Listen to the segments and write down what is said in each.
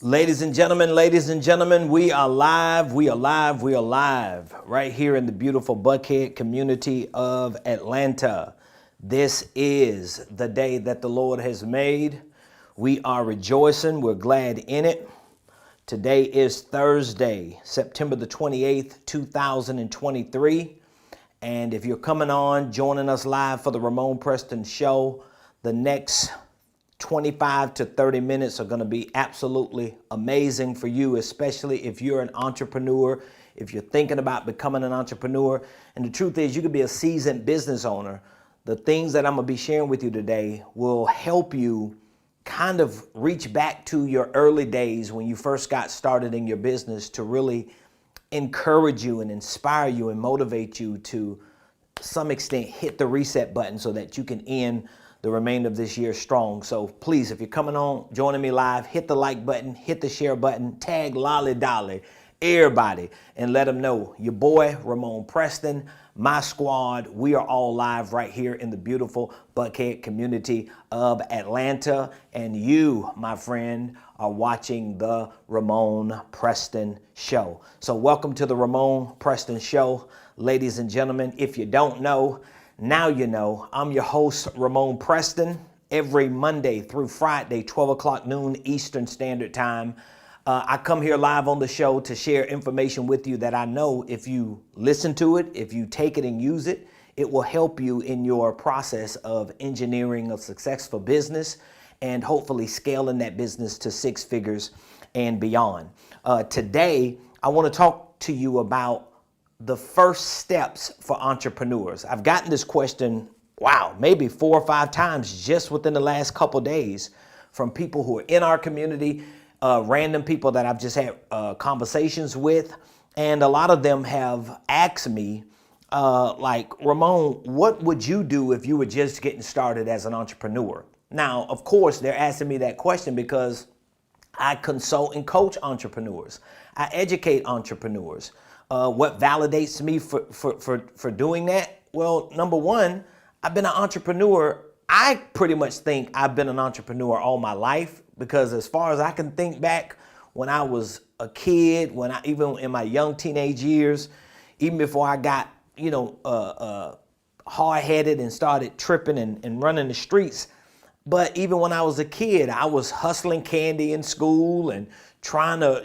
Ladies and gentlemen, we are live, right here in the beautiful Buckhead community of Atlanta. This is the day that the Lord has made. We are rejoicing, we're glad in it. Today is Thursday, September the 28th, 2023. And if you're coming on, joining us live for the Ramonepreston show, the next 25 to 30 minutes are going to be absolutely amazing for you, especially if you're an entrepreneur, if you're thinking about becoming an entrepreneur. And the truth is, you could be a seasoned business owner. The things that I'm going to be sharing with you today will help you kind of reach back to your early days when you first got started in your business to really encourage you and inspire you and motivate you to some extent hit the reset button so that you can end the remainder of this year strong. So please, if you're coming on, joining me live, hit the like button, hit the share button, tag Lolly Dolly, everybody, and let them know your boy, Ramonepreston, my squad, we are all live right here in the beautiful Buckhead community of Atlanta. And you, my friend, are watching the Ramonepreston show. So welcome to the Ramonepreston show, ladies and gentlemen. If you don't know, now you know. I'm your host, Ramonepreston, every Monday through Friday, 12 o'clock noon Eastern Standard Time. I come here live on the show to share information with you that I know if you listen to it, if you take it and use it, it will help you in your process of engineering a successful business and hopefully scaling that business to six figures and beyond. Today, I want to talk to you about the first steps for entrepreneurs. I've gotten this question, maybe 4 or 5 times just within the last couple days from people who are in our community, random people that I've just had conversations with. And a lot of them have asked me, Ramon, what would you do if you were just getting started as an entrepreneur? Now, of course, they're asking me that question because I consult and coach entrepreneurs. I educate entrepreneurs. What validates me for doing that? Well, number one, I've been an entrepreneur. I pretty much think I've been an entrepreneur all my life because as far as I can think back when I was a kid, even in my young teenage years, even before I got, hard-headed and started tripping and running the streets. But even when I was a kid, I was hustling candy in school and trying to,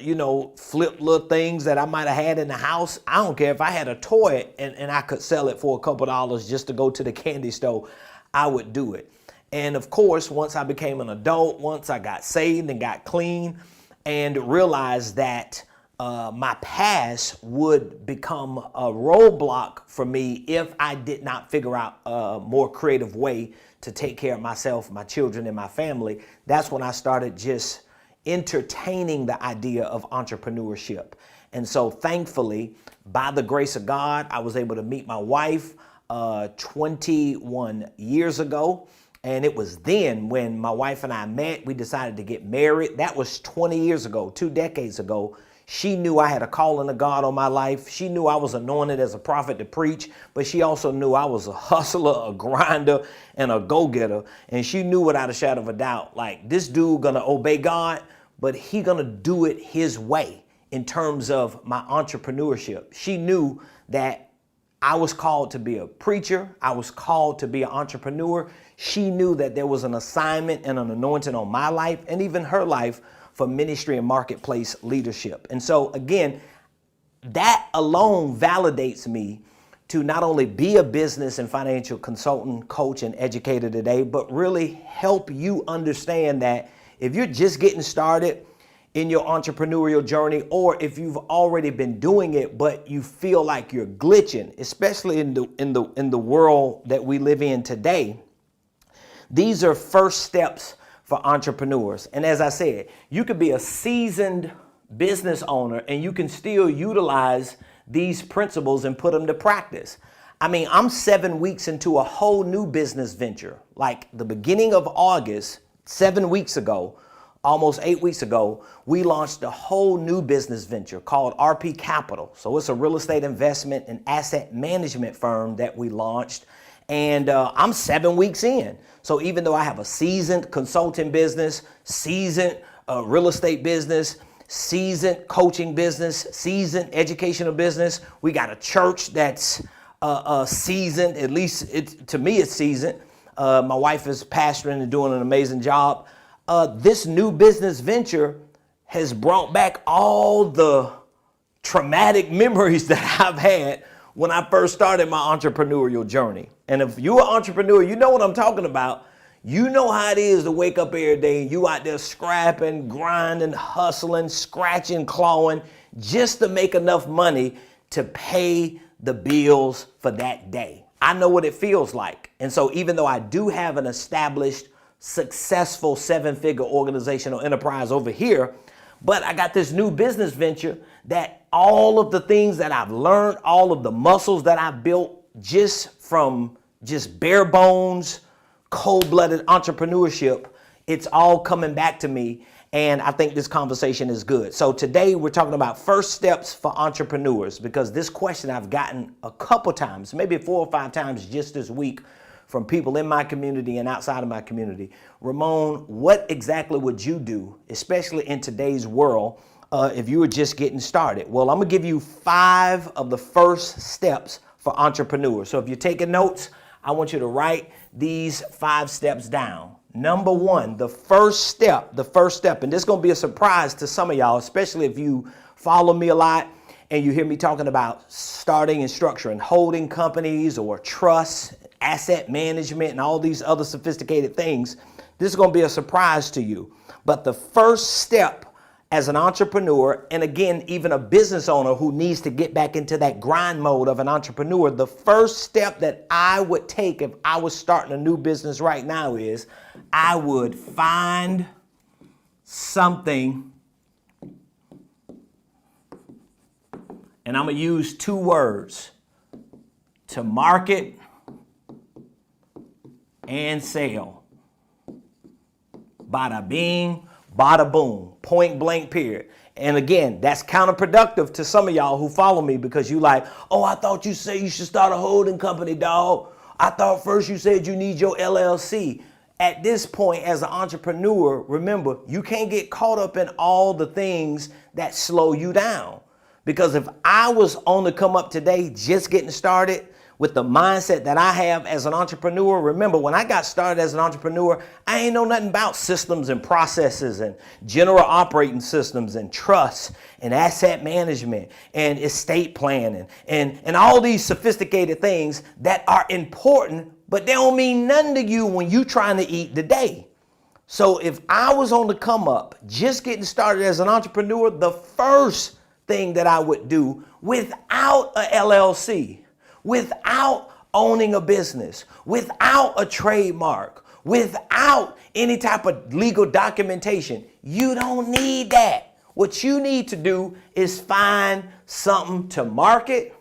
flip little things that I might have had in the house. I don't care if I had a toy and I could sell it for a couple dollars just to go to the candy store, I would do it. And of course, once I became an adult, once I got saved and got clean and realized that my past would become a roadblock for me if I did not figure out a more creative way to take care of myself, my children, and my family, that's when I started just entertaining the idea of entrepreneurship. And so thankfully, by the grace of God, I was able to meet my wife 21 years ago. And it was then when my wife and I met, we decided to get married. That was 20 years ago, 2 decades ago. She knew I had a calling of God on my life. She knew I was anointed as a prophet to preach, but she also knew I was a hustler, a grinder, and a go-getter. And she knew without a shadow of a doubt, like, this dude gonna obey God, but he gonna do it his way in terms of my entrepreneurship. She knew that I was called to be a preacher. I was called to be an entrepreneur. She knew that there was an assignment and an anointing on my life and even her life for ministry and marketplace leadership. And so again, that alone validates me to not only be a business and financial consultant, coach, and educator today, but really help you understand that if you're just getting started in your entrepreneurial journey, or if you've already been doing it, but you feel like you're glitching, especially in the world that we live in today, these are first steps for entrepreneurs. And as I said, you could be a seasoned business owner and you can still utilize these principles and put them to practice. I mean, I'm 7 weeks into a whole new business venture. Like the beginning of August, 7 weeks ago, almost 8 weeks ago, we launched a whole new business venture called RP Capital. So it's a real estate investment and asset management firm that we launched. And I'm 7 weeks in. So even though I have a seasoned consulting business, seasoned a real estate business, seasoned coaching business, seasoned educational business. We got a church that's seasoned, at least to me it's seasoned. My wife is pastoring and doing an amazing job. This new business venture has brought back all the traumatic memories that I've had when I first started my entrepreneurial journey. And if you're an entrepreneur, you know what I'm talking about. You know how it is to wake up every day and you out there scrapping, grinding, hustling, scratching, clawing, just to make enough money to pay the bills for that day. I know what it feels like. And so even though I do have an established, successful 7-figure organizational enterprise over here, but I got this new business venture that all of the things that I've learned, all of the muscles that I've built just from just bare bones, cold-blooded entrepreneurship, it's all coming back to me. And I think this conversation is good. So today we're talking about first steps for entrepreneurs, because this question I've gotten a couple times, maybe 4 or 5 times just this week, from people in my community and outside of my community. Ramon, what exactly would you do, especially in today's world, if you were just getting started? Well, I'm gonna give you 5 of the first steps for entrepreneurs. So if you're taking notes, I want you to write these 5 steps down. Number 1, the first step, and this is gonna be a surprise to some of y'all, especially if you follow me a lot and you hear me talking about starting and structuring holding companies or trusts, asset management, and all these other sophisticated things. This is going to be a surprise to you. But the first step as an entrepreneur, and again, even a business owner who needs to get back into that grind mode of an entrepreneur, the first step that I would take if I was starting a new business right now is I would find something, and I'm going to use 2 words, to market and sell. Bada bing, bada boom, point blank period. And again, that's counterproductive to some of y'all who follow me, because you like, oh, I thought you said you should start a holding company, dog. I thought first you said you need your LLC. At this point, as an entrepreneur, remember, you can't get caught up in all the things that slow you down. Because if I was on the come up today, just getting started, with the mindset that I have as an entrepreneur, remember when I got started as an entrepreneur, I ain't know nothing about systems and processes and general operating systems and trusts and asset management and estate planning and all these sophisticated things that are important, but they don't mean nothing to you when you trying to eat the day. So if I was on the come up, just getting started as an entrepreneur, the first thing that I would do without a LLC, without owning a business, without a trademark, without any type of legal documentation, you don't need that. What you need to do is find something to market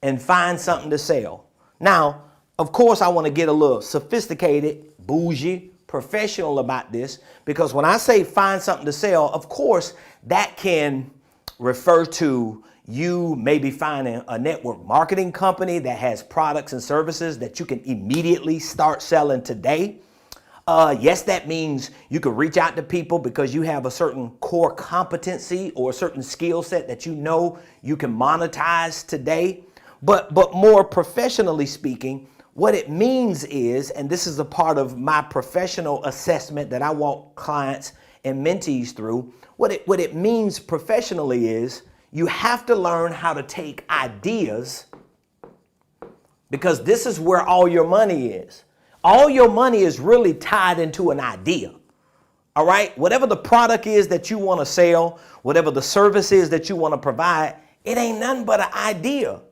and find something to sell. Now, of course, I want to get a little sophisticated, bougie, professional about this, because when I say find something to sell, of course, that can refer to you maybe finding a network marketing company that has products and services that you can immediately start selling today. Yes, that means you could reach out to people because you have a certain core competency or a certain skill set that you know you can monetize today. But more professionally speaking, what it means is, and this is a part of my professional assessment that I walk clients and mentees through, what it means professionally is you have to learn how to take ideas, because this is where all your money is. All your money is really tied into an idea. All right? Whatever the product is that you want to sell, whatever the service is that you want to provide, it ain't nothing but an idea.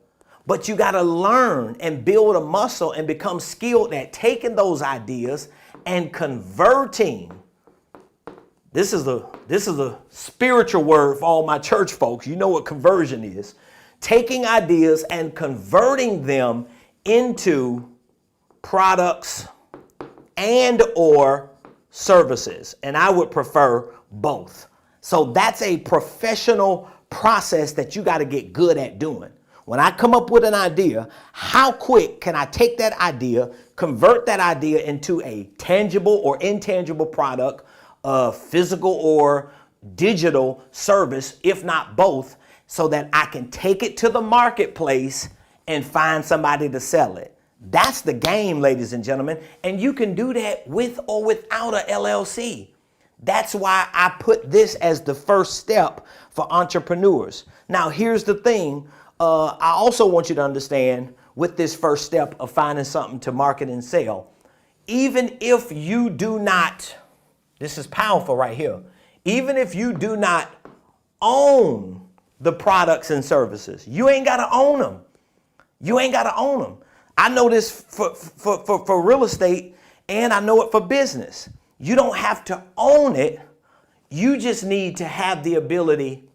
But you got to learn and build a muscle and become skilled at taking those ideas and converting. This is a spiritual word for all my church folks. You know what conversion is. Taking ideas and converting them into products and or services. And I would prefer both. So that's a professional process that you got to get good at doing. When I come up with an idea, how quick can I take that idea, convert that idea into a tangible or intangible product, physical or digital service, if not both, so that I can take it to the marketplace and find somebody to sell it. That's the game, ladies and gentlemen. And you can do that with or without a LLC. That's why I put this as the first step for entrepreneurs. Now, here's the thing. I also want you to understand with this first step of finding something to market and sell, even if you do not, this is powerful right here, even if you do not own the products and services, you ain't got to own them. You ain't got to own them. I know this for real estate, and I know it for business. You don't have to own it. You just need to have the ability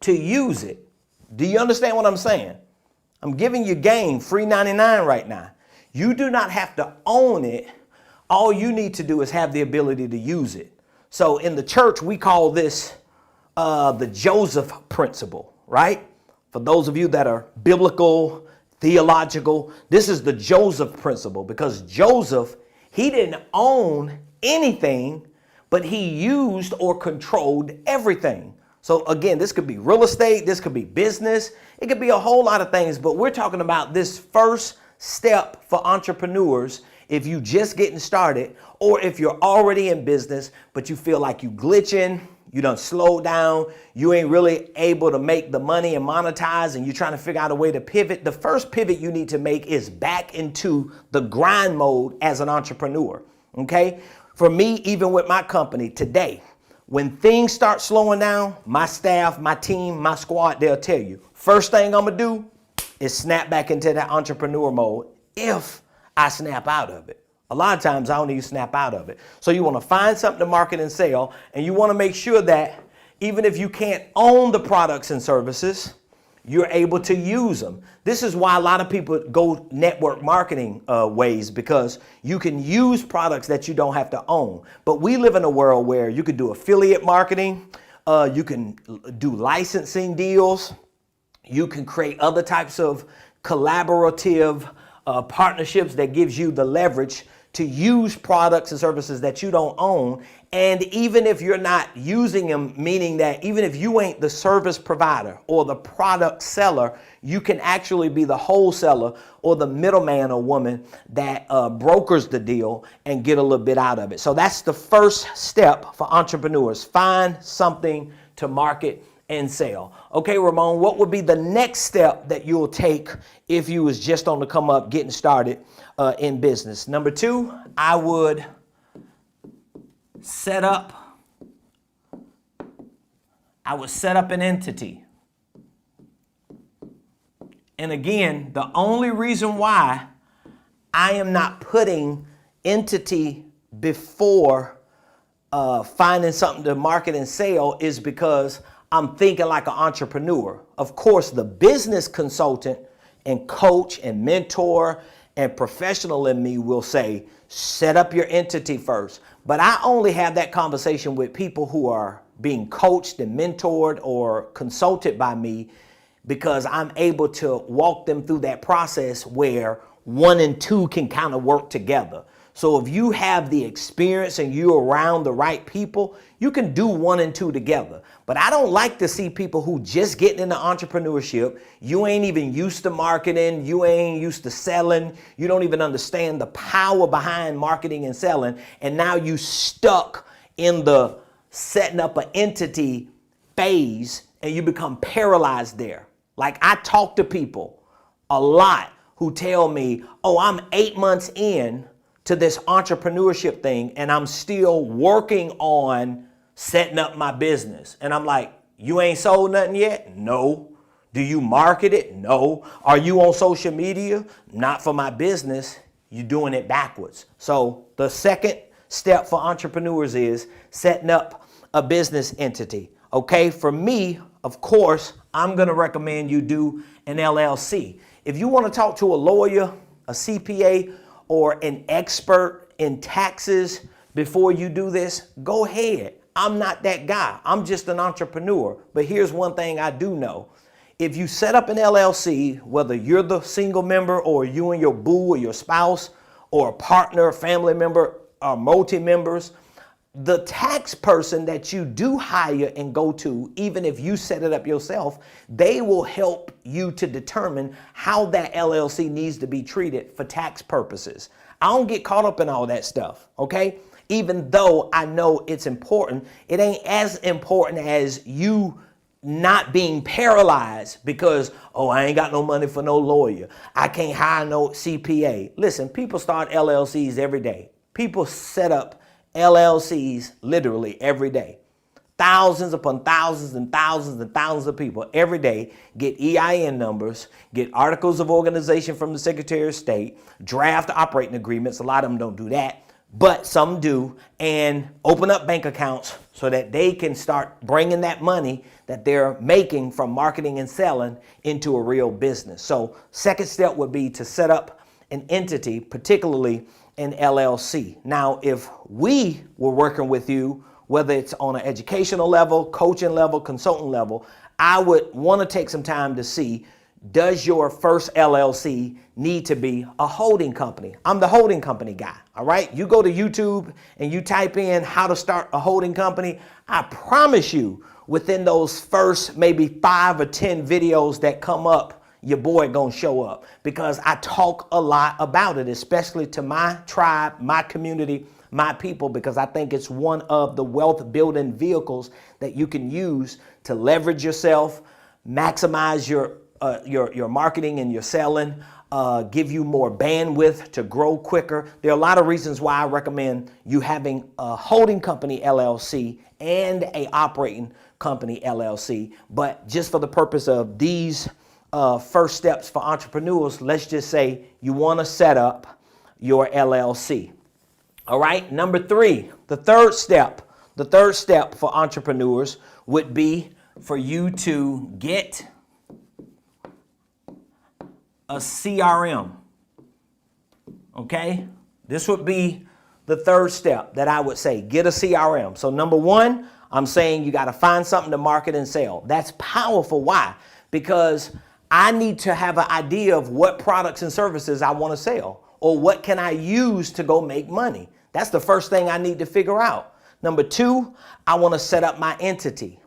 to use it. Do you understand what I'm saying? I'm giving you game, free 99 right now. You do not have to own it. All you need to do is have the ability to use it. So in the church, we call this the Joseph principle, right? For those of you that are biblical, theological, this is the Joseph principle, because Joseph, he didn't own anything, but he used or controlled everything. So again, this could be real estate, this could be business, it could be a whole lot of things, but we're talking about this first step for entrepreneurs. If you just getting started, or if you're already in business, but you feel like you glitching, you done slowed down, you ain't really able to make the money and monetize, and you're trying to figure out a way to pivot. The first pivot you need to make is back into the grind mode as an entrepreneur, okay? For me, even with my company today, when things start slowing down, my staff, my team, my squad, they'll tell you, first thing I'm gonna do is snap back into that entrepreneur mode if I snap out of it. A lot of times I don't even snap out of it. So you want to find something to market and sell, and you want to make sure that even if you can't own the products and services, you're able to use them. This is why a lot of people go network marketing ways, because you can use products that you don't have to own. But we live in a world where you can do affiliate marketing, you can do licensing deals, you can create other types of collaborative partnerships that gives you the leverage to use products and services that you don't own. And even if you're not using them, meaning that even if you ain't the service provider or the product seller, you can actually be the wholesaler or the middleman or woman that brokers the deal and get a little bit out of it. So that's the first step for entrepreneurs. Find something to market and sell. Okay, Ramon, what would be the next step that you'll take if you was just on the come up getting started in business? Number two, I would set up an entity. And again, the only reason why I am not putting entity before finding something to market and sell is because I'm thinking like an entrepreneur. Of course, the business consultant and coach and mentor and professional in me will say, set up your entity first. But I only have that conversation with people who are being coached and mentored or consulted by me, because I'm able to walk them through that process where 1 and 2 can kind of work together. So if you have the experience and you're around the right people, you can do 1 and 2 together. But I don't like to see people who just getting into entrepreneurship. You ain't even used to marketing. You ain't used to selling. You don't even understand the power behind marketing and selling. And now you stuck in the setting up an entity phase and you become paralyzed there. Like, I talk to people a lot who tell me, oh, I'm 8 months in to this entrepreneurship thing and I'm still working on setting up my business. And I'm like, you ain't sold nothing yet? No. Do you market it? No. Are you on social media? Not for my business. You're doing it backwards. So the second step for entrepreneurs is setting up a business entity. Okay, for me, of course, I'm going to recommend you do an LLC. If you want to talk to a lawyer, a CPA, or an expert in taxes before you do this, go ahead. I'm not that guy. I'm just an entrepreneur. But here's one thing I do know. If you set up an LLC, whether you're the single member or you and your boo or your spouse or a partner, family member, or multi-members, the tax person that you do hire and go to, even if you set it up yourself, they will help you to determine how that LLC needs to be treated for tax purposes. I don't get caught up in all that stuff, okay? Even though I know it's important, it ain't as important as you not being paralyzed because, oh, I ain't got no money for no lawyer. I can't hire no CPA. Listen, people start LLCs every day. People set up LLCs literally every day. Thousands upon thousands and thousands and thousands of people every day get EIN numbers, get articles of organization from the Secretary of State, draft operating agreements. A lot of them don't do that, but some do, and open up bank accounts so that they can start bringing that money that they're making from marketing and selling into a real business. So second step would be to set up an entity, particularly an LLC. Now, if we were working with you, whether it's on an educational level, coaching level, consultant level, I would want to take some time to see, does your first LLC need to be a holding company? I'm the holding company guy, all right? You go to YouTube and you type in how to start a holding company. I promise you, within those first maybe 5 or 10 videos that come up, your boy gonna show up, because I talk a lot about it, especially to my tribe, my community, my people, because I think it's one of the wealth building vehicles that you can use to leverage yourself, maximize your marketing and your selling, give you more bandwidth to grow quicker. There are a lot of reasons why I recommend you having a holding company LLC and a operating company LLC. But just for the purpose of these first steps for entrepreneurs, let's just say you want to set up your LLC. All right. Number 3, the third step for entrepreneurs would be for you to get a CRM. Okay. This would be the third step that I would say, get a CRM. So number 1, I'm saying you got to find something to market and sell. That's powerful. Why? Because I need to have an idea of what products and services I want to sell, or what can I use to go make money. That's the first thing I need to figure out. Number 2, I want to set up my entity.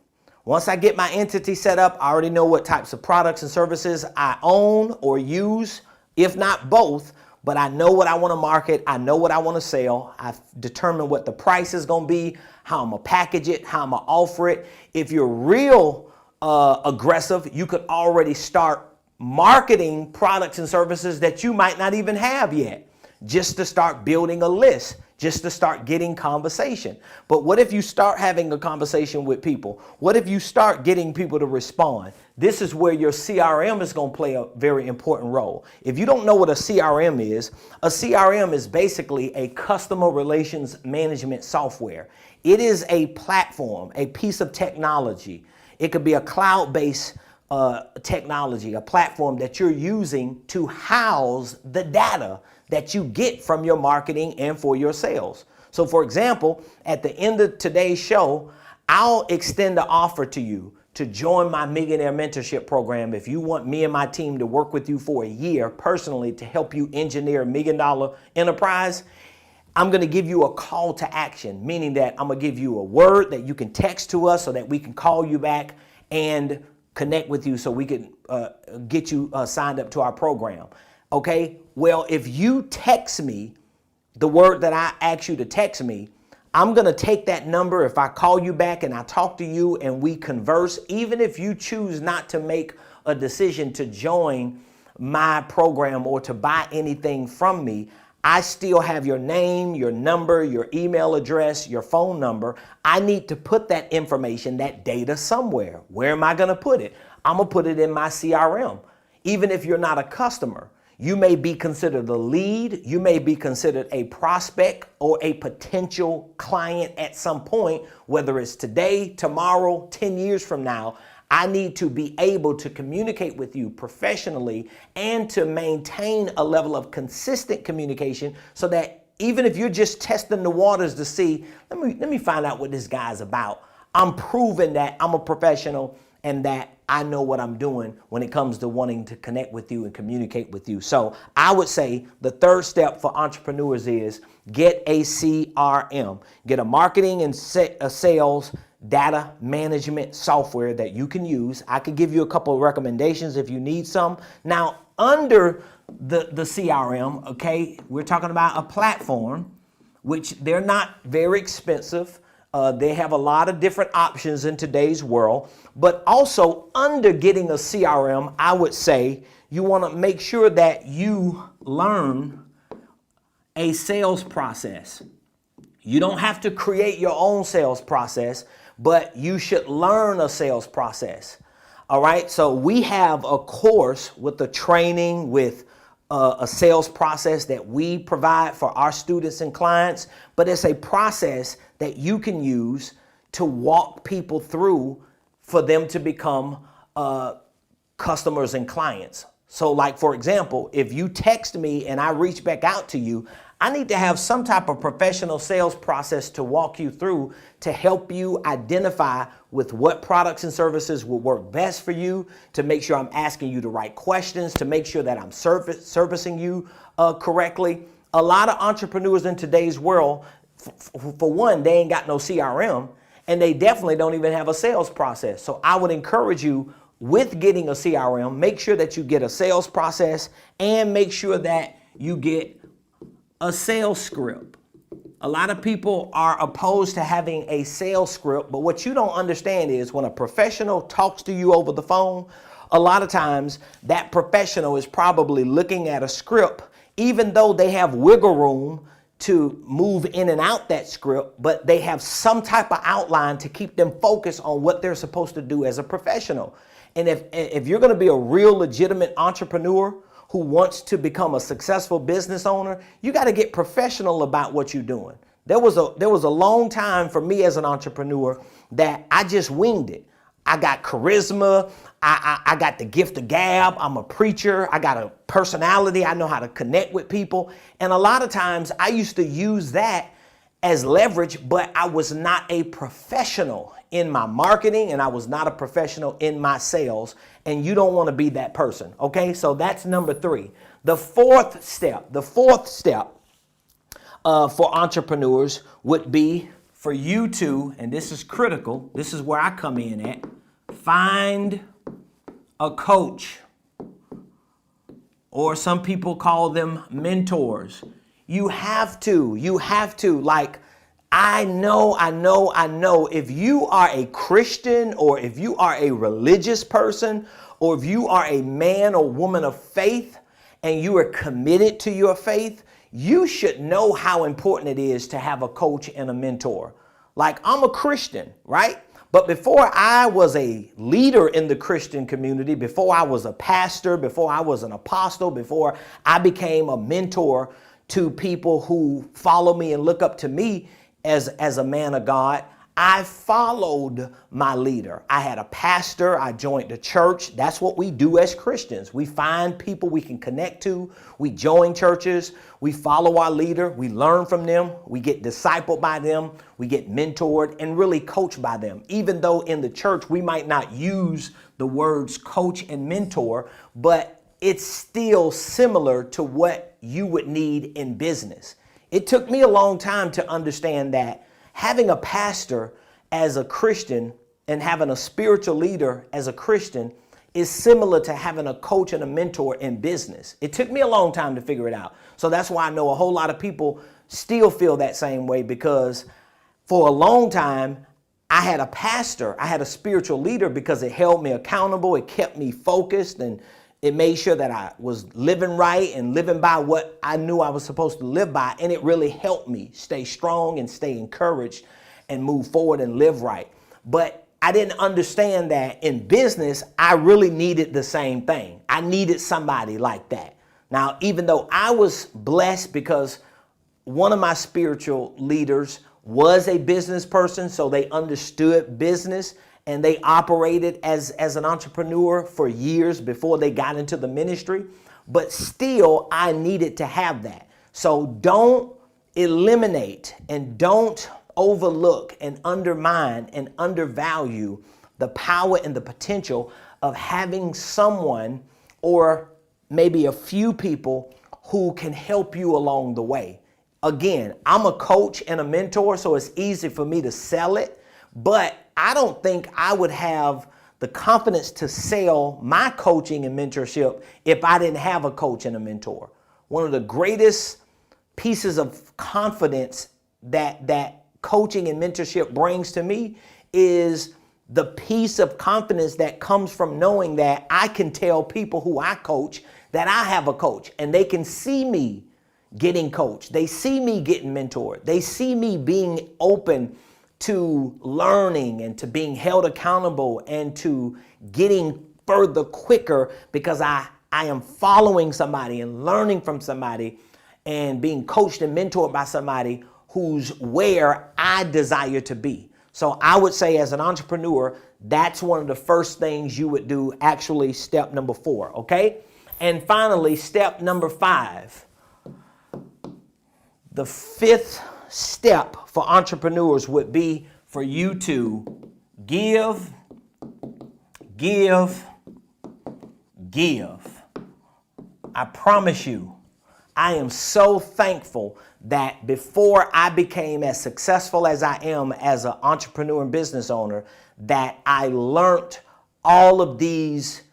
Once I get my entity set up, I already know what types of products and services I own or use, if not both, but I know what I want to market. I know what I want to sell. I've determined what the price is going to be, how I'm going to package it, how I'm going to offer it. If you're real aggressive, you could already start marketing products and services that you might not even have yet, just to start building a list, just to start getting conversation. But what if you start having a conversation with people? What if you start getting people to respond? This is where your CRM is going to play a very important role. If you don't know what a CRM is basically a customer relations management software. It is a platform, a piece of technology. It could be a cloud-based technology, a platform that you're using to house the data that you get from your marketing and for your sales. So for example, at the end of today's show, I'll extend an offer to you to join my Millionaire Mentorship program. If you want me and my team to work with you for a year personally to help you engineer a $1 million enterprise, I'm going to give you a call to action, meaning that I'm going to give you a word that you can text to us so that we can call you back and connect with you so we can get you signed up to our program. Okay? Well, if you text me the word that I ask you to text me, I'm going to take that number. If I call you back and I talk to you and we converse, even if you choose not to make a decision to join my program or to buy anything from me, I still have your name, your number, your email address, your phone number. I need to put that information, that data somewhere. Where am I going to put it? I'm going to put it in my CRM. Even if you're not a customer, you may be considered a lead. You may be considered a prospect or a potential client at some point, whether it's today, tomorrow, 10 years from now. I need to be able to communicate with you professionally and to maintain a level of consistent communication so that even if you're just testing the waters to see, let me find out what this guy's about, I'm proving that I'm a professional and that I know what I'm doing when it comes to wanting to connect with you and communicate with you. So I would say the third step for entrepreneurs is get a CRM, get a marketing and a sales data management software that you can use. I could give you a couple of recommendations if you need some. Now, under the CRM, okay, we're talking about a platform, which they're not very expensive. They have a lot of different options in today's world, but also under getting a CRM, I would say you want to make sure that you learn a sales process. You don't have to create your own sales process, but you should learn a sales process. All right. So we have a course with the training with a sales process that we provide for our students and clients, but it's a process that you can use to walk people through for them to become customers and clients. So like, for example, if you text me and I reach back out to you, I need to have some type of professional sales process to walk you through to help you identify with what products and services will work best for you, to make sure I'm asking you the right questions, to make sure that I'm servicing you correctly. A lot of entrepreneurs in today's world, for one, they ain't got no CRM, and they definitely don't even have a sales process. So I would encourage you, with getting a CRM, make sure that you get a sales process and make sure that you get a sales script. A lot of people are opposed to having a sales script, but what you don't understand is when a professional talks to you over the phone, a lot of times that professional is probably looking at a script, even though they have wiggle room to move in and out that script, but they have some type of outline to keep them focused on what they're supposed to do as a professional. And if you're going to be a real legitimate entrepreneur who wants to become a successful business owner, you got to get professional about what you're doing. There was a long time for me as an entrepreneur that I just winged it. I got charisma. I got the gift of gab. I'm a preacher. I got a personality. I know how to connect with people. And a lot of times I used to use that as leverage, but I was not a professional in my marketing and I was not a professional in my sales. And you don't want to be that person. Okay, so that's number 3. The fourth step for entrepreneurs would be for you to, and this is critical, this is where I come in at, find a coach, or some people call them mentors. You have to, like, I know if you are a Christian or if you are a religious person or if you are a man or woman of faith and you are committed to your faith, you should know how important it is to have a coach and a mentor. Like, I'm a Christian, right? But before I was a leader in the Christian community, before I was a pastor, before I was an apostle, before I became a mentor to people who follow me and look up to me as a man of God, I followed my leader. I had a pastor. I joined the church. That's what we do as Christians. We find people we can connect to. We join churches. We follow our leader. We learn from them. We get discipled by them. We get mentored and really coached by them. Even though in the church we might not use the words coach and mentor, but it's still similar to what you would need in business. It took me a long time to understand that having a pastor as a Christian and having a spiritual leader as a Christian is similar to having a coach and a mentor in business. It took me a long time to figure it out. So that's why I know a whole lot of people still feel that same way, because for a long time, I had a pastor, I had a spiritual leader because it held me accountable. It kept me focused and it made sure that I was living right and living by what I knew I was supposed to live by. And it really helped me stay strong and stay encouraged and move forward and live right. But I didn't understand that in business, I really needed the same thing. I needed somebody like that. Now, even though I was blessed because one of my spiritual leaders was a business person, so they understood business, and they operated as an entrepreneur for years before they got into the ministry. But still, I needed to have that. So don't eliminate and don't overlook and undermine and undervalue the power and the potential of having someone or maybe a few people who can help you along the way. Again, I'm a coach and a mentor, so it's easy for me to sell it, but I don't think I would have the confidence to sell my coaching and mentorship if I didn't have a coach and a mentor. One of the greatest pieces of confidence that coaching and mentorship brings to me is the piece of confidence that comes from knowing that I can tell people who I coach that I have a coach, and they can see me getting coached. They see me getting mentored. They see me being open to learning and to being held accountable and to getting further quicker because I am following somebody and learning from somebody and being coached and mentored by somebody who's where I desire to be. So I would say as an entrepreneur, that's one of the first things you would do, actually step number 4, okay? And finally, step number 5. The 5th step for entrepreneurs would be for you to give. I promise you, I am so thankful that before I became as successful as I am as an entrepreneur and business owner, that I learned all of these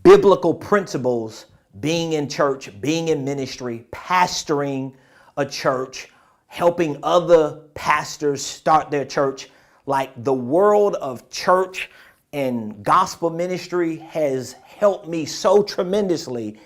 biblical principles being in church, being in ministry, pastoring a church, helping other pastors start their church. Like, the world of church and gospel ministry has helped me so tremendously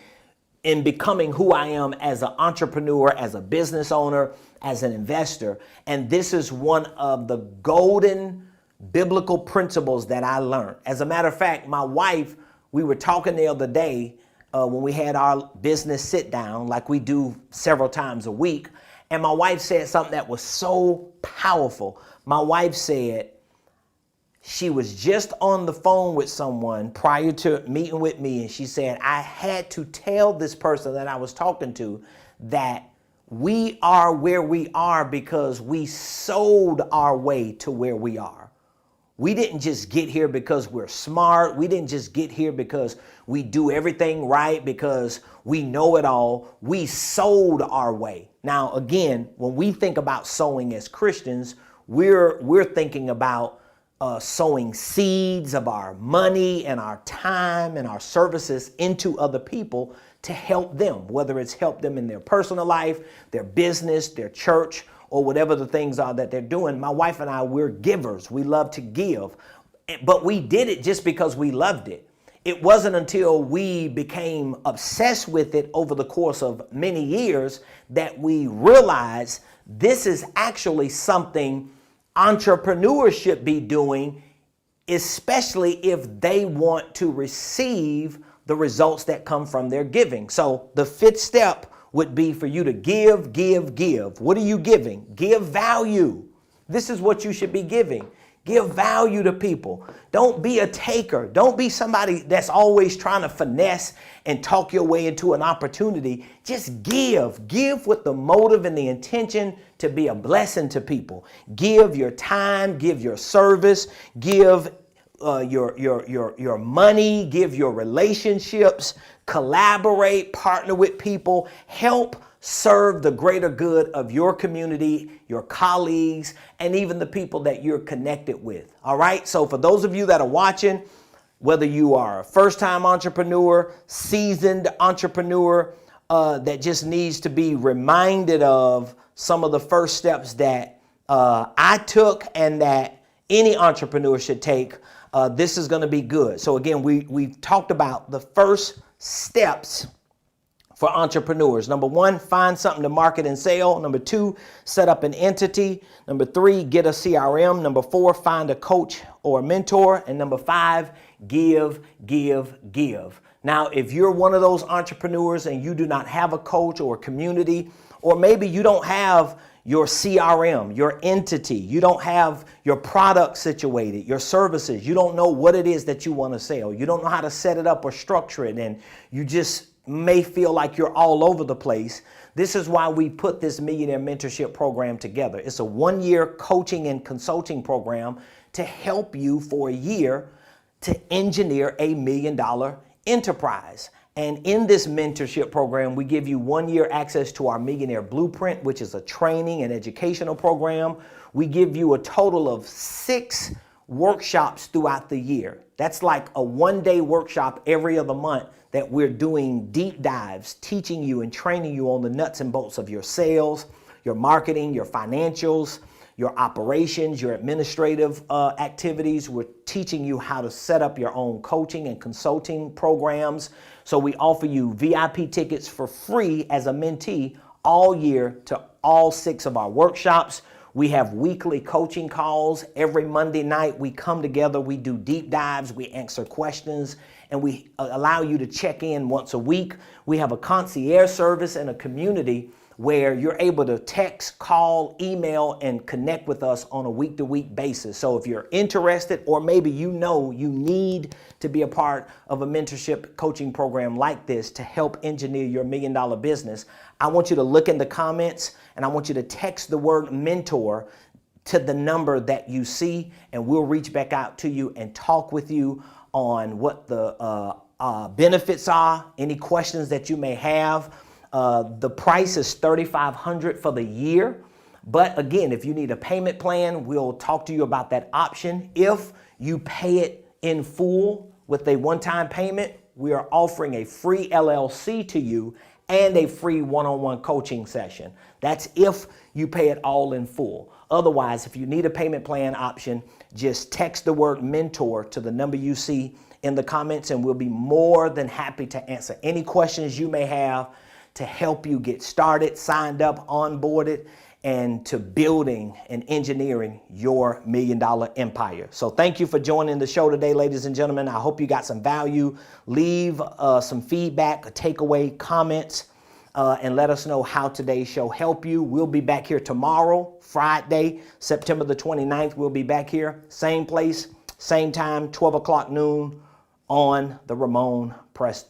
in becoming who I am as an entrepreneur, as a business owner, as an investor. And this is one of the golden biblical principles that I learned. As a matter of fact, my wife, we were talking the other day when we had our business sit down, like we do several times a week. And my wife said something that was so powerful. My wife said she was just on the phone with someone prior to meeting with me, and she said, I had to tell this person that I was talking to that we are where we are because we sold our way to where we are. We didn't just get here because we're smart. We didn't just get here because we do everything right, because we know it all. We sold our way. Now, again, when we think about sowing as Christians, we're thinking about sowing seeds of our money and our time and our services into other people to help them, whether it's help them in their personal life, their business, their church, or whatever the things are that they're doing. My wife and I, we're givers. We love to give, but we did it just because we loved it. It wasn't until we became obsessed with it over the course of many years that we realized this is actually something entrepreneurs should be doing, especially if they want to receive the results that come from their giving. So the 5th step would be for you to give. What are you giving? Give value. This is what you should be giving. Give value to people. Don't be a taker. Don't be somebody that's always trying to finesse and talk your way into an opportunity. Just give. Give with the motive and the intention to be a blessing to people. Give your time. Give your service. Give your money. Give your relationships. Collaborate. Partner with people. Help serve the greater good of your community, your colleagues, and even the people that you're connected with. All right. So for those of you that are watching, whether you are a first-time entrepreneur, seasoned entrepreneur that just needs to be reminded of some of the first steps that I took and that any entrepreneur should take, this is going to be good. So again, we've talked about the first steps for entrepreneurs. Number 1, find something to market and sell. Number 2, set up an entity. Number 3, get a CRM. Number 4, find a coach or a mentor. And number 5, give. Now, if you're one of those entrepreneurs and you do not have a coach or a community, or maybe you don't have your CRM, your entity, you don't have your product situated, your services, you don't know what it is that you want to sell, you don't know how to set it up or structure it, and you just may feel like you're all over the place. This is why we put this Millionaire Mentorship program together. It's a 1-year coaching and consulting program to help you for a year to engineer a $1 million enterprise. And in this mentorship program, we give you 1 year access to our Millionaire Blueprint, which is a training and educational program. We give you a total of 6 workshops throughout the year. That's like a 1-day workshop every other month that we're doing deep dives, teaching you and training you on the nuts and bolts of your sales, your marketing, your financials, your operations, your administrative activities. We're teaching you how to set up your own coaching and consulting programs. So we offer you VIP tickets for free as a mentee all year to all 6 of our workshops. We have weekly coaching calls. Every Monday night we come together, we do deep dives, we answer questions, and we allow you to check in once a week. We have a concierge service and a community where you're able to text, call, email, and connect with us on a week-to-week basis. So if you're interested, or maybe you know you need to be a part of a mentorship coaching program like this to help engineer your $1 million business, I want you to look in the comments and I want you to text the word mentor to the number that you see, and we'll reach back out to you and talk with you on what the benefits are, any questions that you may have. The price is $3,500 for the year. But again, if you need a payment plan, we'll talk to you about that option. If you pay it in full with a one-time payment, we are offering a free LLC to you and a free one-on-one coaching session. That's if you pay it all in full. Otherwise, if you need a payment plan option, just text the word mentor to the number you see in the comments, and we'll be more than happy to answer any questions you may have to help you get started, signed up, onboarded, and to building and engineering your $1 million empire. So thank you for joining the show today, ladies and gentlemen. I hope you got some value. Leave some feedback, a takeaway, comments, and let us know how today's show helped you. We'll be back here tomorrow, Friday, September the 29th. We'll be back here, same place, same time, 12 o'clock noon on the Ramonepreston